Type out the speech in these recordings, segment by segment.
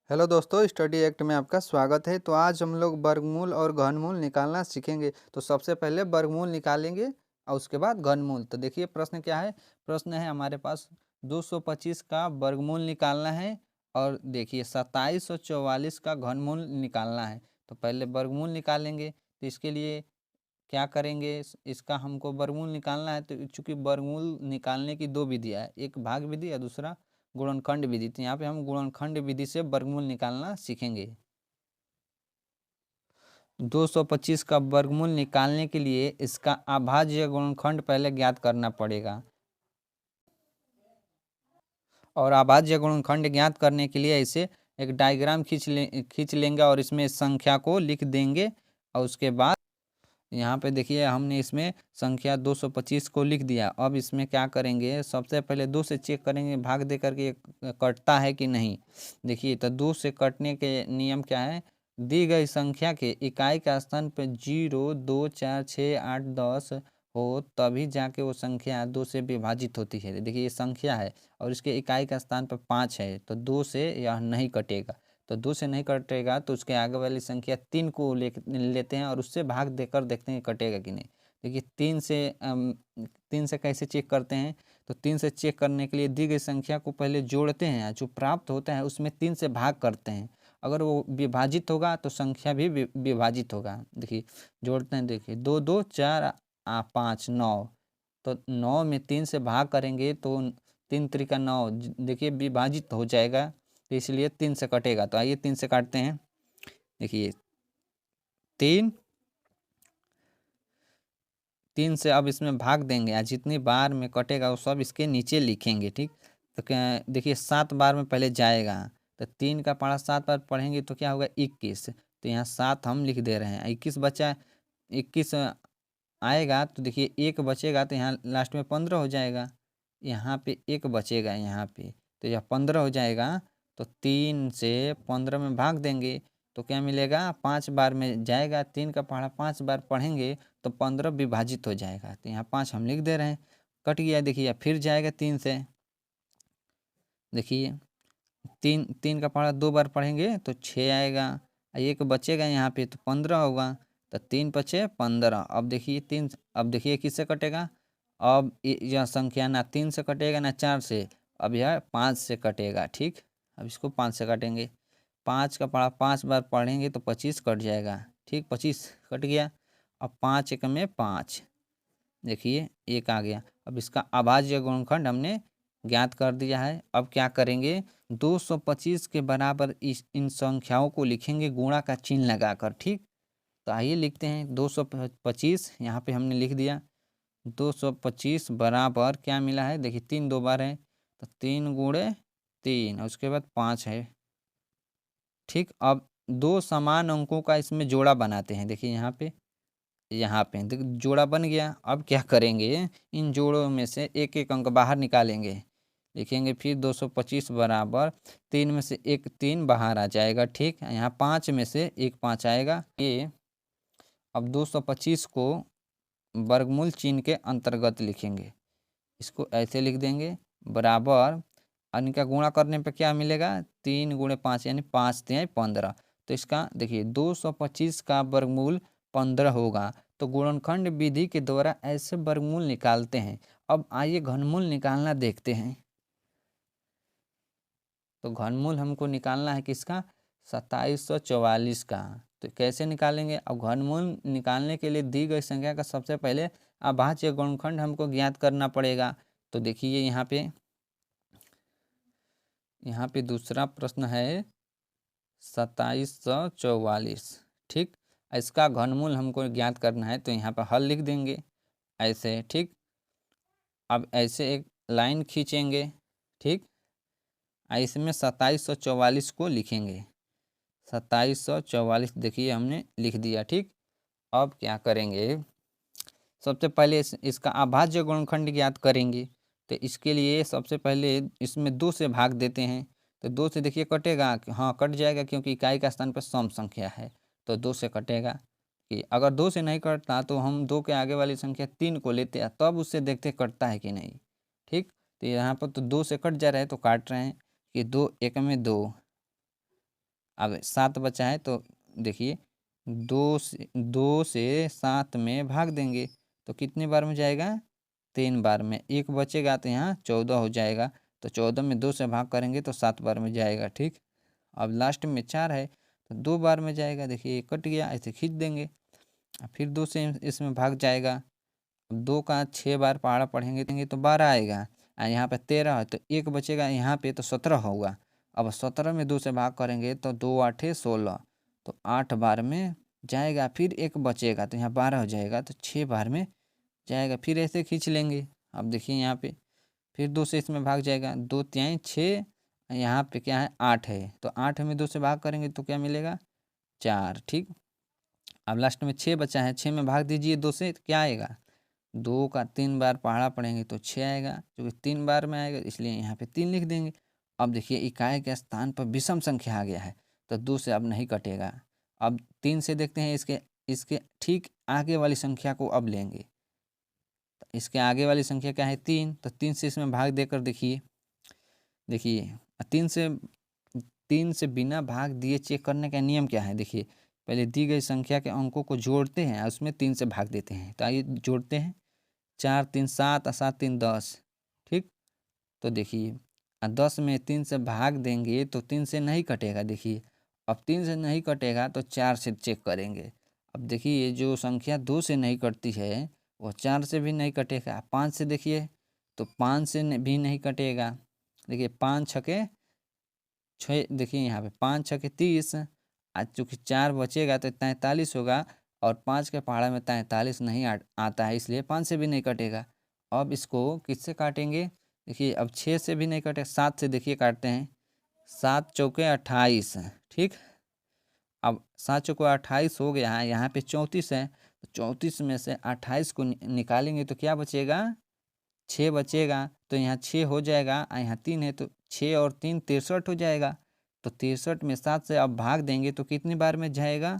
Hello दोस्तों, study act में आपका स्वागत है। तो आज हम लोग वर्गमूल और घनमूल निकालना सीखेंगे। तो सबसे पहले वर्गमूल निकालेंगे और उसके बाद घनमूल। तो देखिए प्रश्न क्या है। प्रश्न है हमारे पास 225 का वर्गमूल निकालना है और देखिए 2744 का घनमूल निकालना है। तो पहले वर्गमूल निकालेंगे। तो इसके लिए क्या करेंगे, इसका हमको वर्गमूल निकालना है। तो चूंकि वर्गमूल निकालने की दो विधियाँ है, एक भाग विधि और दूसरा गुणनखंड विधि। तो यहाँ पे हम गुणनखंड विधि से वर्गमूल निकालना सीखेंगे। 225 का वर्गमूल निकालने के लिए इसका अभाज्य गुणनखंड पहले ज्ञात करना पड़ेगा और अभाज्य गुणनखंड ज्ञात करने के लिए इसे एक डायग्राम खींच लेंगे और इसमें संख्या को लिख देंगे। और उसके बाद यहाँ पे देखिए हमने इसमें संख्या 225 को लिख दिया। अब इसमें क्या करेंगे, सबसे पहले 2 से चेक करेंगे भाग दे करके कटता है कि नहीं। देखिए तो 2 से कटने के नियम क्या है, दी गई संख्या के इकाई का स्थान पे 0 2 4 6 8 10 हो तभी जाके वो संख्या 2 से विभाजित होती है। देखिए ये संख्या है और इसके इकाई का स्थान पर 5 है, तो 2 से यह नहीं कटेगा। तो 2 से नहीं कटेगा तो उसके आगे वाली संख्या 3 को लेते हैं और उससे भाग देकर देखते हैं कटेगा कि नहीं। देखिए 3 से कैसे चेक करते हैं, तो 3 से चेक करने के लिए दी गई संख्या को पहले जोड़ते हैं, जो प्राप्त होता है उसमें 3 से भाग करते हैं। अगर वो विभाजित होगा तो संख्या भी विभाजित होगा। देखिए जोड़ते हैं, देखिए 2 2 4 5 9, तो 9 में 3 से भाग करेंगे तो 3 त्रिका 9, देखिए विभाजित हो जाएगा। तो इसलिए 3 से कटेगा। तो आइए 3 से काटते हैं। देखिए 3 से अब इसमें भाग देंगे और जितनी बार में कटेगा वो सब इसके नीचे लिखेंगे। ठीक, तो देखिए 7 बार में पहले जाएगा, तो 3 का पढ़ा 7 बार पढ़ेंगे तो क्या होगा 21। तो यहाँ 7 हम लिख दे रहे हैं, 21 बचा, 21 आएगा तो देखिए 1 बचेगा तो यहाँ लास्ट में 15 हो जाएगा। यहाँ पे 1 बचेगा यहाँ पे, तो यह 15 हो जाएगा। तो 3 से 15 में भाग देंगे तो क्या मिलेगा, 5 बार में जाएगा। 3 का पढ़ा 5 बार पढ़ेंगे तो 15 विभाजित हो जाएगा। तो यहाँ 5 हम लिख दे रहे हैं, कट गया। देखिए फिर जाएगा 3 से, देखिए 3 का पढ़ा 2 बार पढ़ेंगे तो 6 आएगा, 1 बचेगा यहाँ पे तो 15 होगा। तो 3 पचे 15। अब देखिए 3, अब देखिए किससे कटेगा। अब यह संख्या ना 3 से कटेगा ना 4 से, अब यह 5 से कटेगा। ठीक, अब इसको 5 से काटेंगे। 5 का पढ़ा 5 बार पढ़ेंगे तो 25 कट जाएगा। ठीक, 25 कट गया। अब 5 एक में 5, देखिए 1 आ गया। अब इसका अभाज्य गुणनखंड हमने ज्ञात कर दिया है। अब क्या करेंगे, 225 के बराबर इन संख्याओं को लिखेंगे गुणा का चिन्ह लगाकर। ठीक, तो आइए लिखते हैं 225, यहाँ पे हमने लिख दिया। 225 बराबर क्या मिला है, देखिए 3 2 बार है तो 3 गुणे 3 और उसके बाद 5 है। ठीक, अब 2 समान अंकों का इसमें जोड़ा बनाते हैं। देखिए यहाँ पे देखिए जोड़ा बन गया। अब क्या करेंगे, इन जोड़ों में से एक एक अंक बाहर निकालेंगे। लिखेंगे फिर 225 बराबर 3 में से एक 3 बाहर आ जाएगा। ठीक, यहाँ 5 में से एक 5 आएगा। ये अब 225 को वर्गमूल चिन्ह के अंतर्गत लिखेंगे। इसको ऐसे लिख देंगे बराबर, और इनका गुणा करने पे क्या मिलेगा, 3 गुणे 5 यानी 5 3 15। तो इसका देखिए 225 का वर्गमूल 15 होगा। तो गुणनखंड विधि के द्वारा ऐसे वर्गमूल निकालते हैं। अब आइए घनमूल निकालना देखते हैं। तो घनमूल हमको निकालना है किसका, 2744 का। तो कैसे निकालेंगे, अब घनमूल निकालने के लिए दी गई संख्या का सबसे पहले अभाज्य गुणनखंड हमको ज्ञात करना पड़ेगा। तो देखिए यहाँ पे दूसरा प्रश्न है 2744। ठीक, इसका घनमूल हमको ज्ञात करना है तो यहाँ पर हल लिख देंगे ऐसे। ठीक, अब ऐसे एक लाइन खींचेंगे। ठीक, इसमें 2744 को लिखेंगे। 2744 देखिए हमने लिख दिया। ठीक, अब क्या करेंगे, सबसे पहले इसका अभाज्य गुणनखंड ज्ञात करेंगे। तो इसके लिए सबसे पहले इसमें 2 से भाग देते हैं। तो 2 से देखिए कटेगा, हाँ कट जाएगा क्योंकि इकाई का स्थान पर सम संख्या है। तो 2 से कटेगा। कि अगर 2 से नहीं कटता तो हम 2 के आगे वाली संख्या 3 को लेते हैं, तब उससे देखते कटता है कि नहीं। ठीक, तो यहाँ पर तो 2 से कट जा रहा है तो काट रहे हैं कि 2 1 में 2, अब 7 बचा है तो देखिए 2 से 7 में भाग देंगे तो कितने बार में जाएगा, 3 बार में। 1 बचेगा तो यहाँ 14 हो जाएगा, तो 14 में 2 से भाग करेंगे तो 7 बार में जाएगा। ठीक, अब लास्ट में 4 है तो 2 बार में जाएगा। देखिए ये कट गया, ऐसे खींच देंगे, फिर 2 से इसमें भाग जाएगा। 2 का 6 बार पहाड़ा पढ़ेंगे तो 12 आएगा, यहाँ पे 13 है तो 1 बचेगा, यहाँ पे तो 17 होगा। अब 17 में 2 से भाग करेंगे तो 2 8 16, तो 8 बार में जाएगा। फिर 1 बचेगा तो यहाँ 12 हो जाएगा, तो 6 बार में जाएगा। फिर ऐसे खींच लेंगे। अब देखिए यहाँ पे फिर 2 से इसमें भाग जाएगा, 2 तिहाई 6, यहाँ पे क्या है 8 है, तो 8 में 2 से भाग करेंगे तो क्या मिलेगा, 4। ठीक, अब लास्ट में 6 बचा है, 6 में भाग दीजिए 2 से, तो क्या आएगा, 2 का 3 बार पहाड़ा पढ़ेंगे तो 6 आएगा, क्योंकि 3 बार में आएगा इसलिए यहाँ पे 3 लिख देंगे। अब देखिए इकाई के स्थान पर विषम संख्या आ गया है, तो 2 से अब नहीं कटेगा। अब 3 से देखते हैं, इसके इसके ठीक आगे वाली संख्या को अब लेंगे। तो इसके आगे वाली संख्या क्या है, 3, तो 3 से इसमें भाग देकर देखिए, देखिए 3 से बिना भाग दिए चेक करने का नियम क्या है। देखिए पहले दी गई संख्या के अंकों को जोड़ते हैं और उसमें 3 से भाग देते हैं। तो आइए जोड़ते हैं, 4 3 7 और 7 3 10। ठीक, तो देखिए 10 में 3 से भाग देंगे तो 3 से नहीं कटेगा। देखिए अब 3 से नहीं कटेगा तो 4 से चेक करेंगे। अब देखिए ये जो संख्या 2 से नहीं कटती है वो 4 से भी नहीं कटेगा। 5 से देखिए तो 5 से भी नहीं कटेगा। देखिए 5 छके 6, देखिए यहाँ पे 5 छके 30, आज चूँकि 4 बचेगा तो 43 होगा, और 5 के पहाड़ा में 43 नहीं आता है, इसलिए 5 से भी नहीं कटेगा। अब इसको किससे काटेंगे, देखिए अब 6 से भी नहीं कटेगा, 7 से देखिए काटते हैं, 7 चौके 28। ठीक, अब 7 चौके 28 हो गया है, यहाँ पे 34 है, तो 34 में से 28 को निकालेंगे तो क्या बचेगा, 6 बचेगा, तो यहाँ 6 हो जाएगा, यहाँ 3 है तो 6 और 3 63 हो जाएगा। तो 63 में 7 से अब भाग देंगे तो कितनी बार में जाएगा,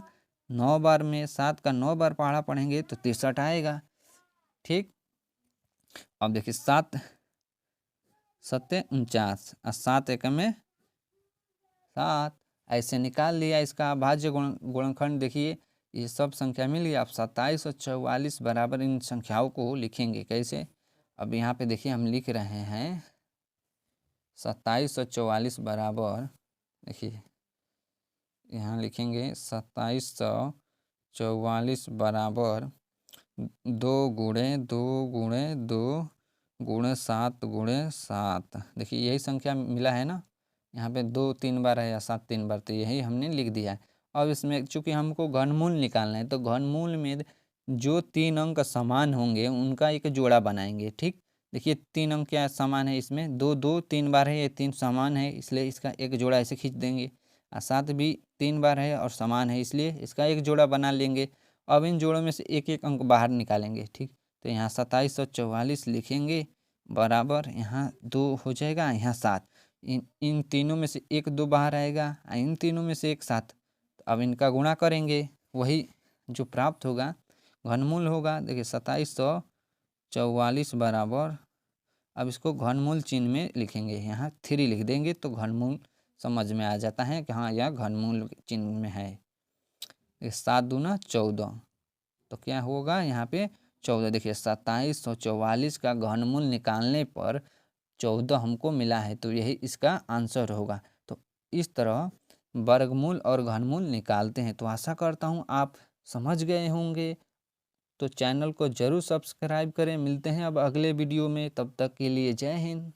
9 बार में। 7 का 9 बार पहाड़ा पढ़ेंगे तो 63 आएगा। ठीक, अब देखिए 7 7 49 और 7 एक में 7, ऐसे निकाल लिया इसका अभाज्य गुणनखंड। देखिए ये सब संख्या मिल गई। अब 27 और 44 बराबर इन संख्याओं को लिखेंगे कैसे। अब यहाँ पे देखिए हम लिख रहे हैं 27 और 44 बराबर, देखिए यहाँ लिखेंगे 2744 बराबर 2 गुणे 2 गुणे 2 गुणे 7 गुणे 7। देखिए यही संख्या मिला है ना, यहाँ पे 2 3 बार है या 7 3 बार, तो यही हमने लिख दिया है। अब इसमें चूँकि हमको घनमूल निकालना है तो घनमूल में जो 3 अंक समान होंगे उनका एक जोड़ा बनाएंगे। ठीक, देखिए 3 अंक क्या समान है, इसमें 2 2 3 बार है, ये 3 समान है इसलिए इसका एक जोड़ा ऐसे खींच देंगे। 7 भी 3 बार है और समान है इसलिए इसका एक जोड़ा बना लेंगे। अब इन जोड़ों में से एक एक अंक बाहर निकालेंगे। ठीक, तो यहाँ 27 और 44 लिखेंगे बराबर, यहाँ 2 हो जाएगा, यहाँ 7। इन तीनों में से एक 2 बाहर आएगा, इन तीनों में से एक 7। अब इनका गुणा करेंगे, वही जो प्राप्त होगा घनमूल होगा। देखिए 2744 बराबर, अब इसको घनमूल चिन्ह में लिखेंगे, यहाँ 3 लिख देंगे तो घनमूल समझ में आ जाता है कि हाँ यह घनमूल चिन्ह में है। 7 दूना 14, तो क्या होगा यहाँ पे 14। देखिए 27 और 44 का घनमूल निकालने पर 14 हमको मिला है, तो यही इसका आंसर होगा। तो इस तरह वर्गमूल और घनमूल निकालते हैं। तो आशा करता हूँ आप समझ गए होंगे, तो चैनल को ज़रूर सब्सक्राइब करें। मिलते हैं अब अगले वीडियो में, तब तक के लिए जय हिंद।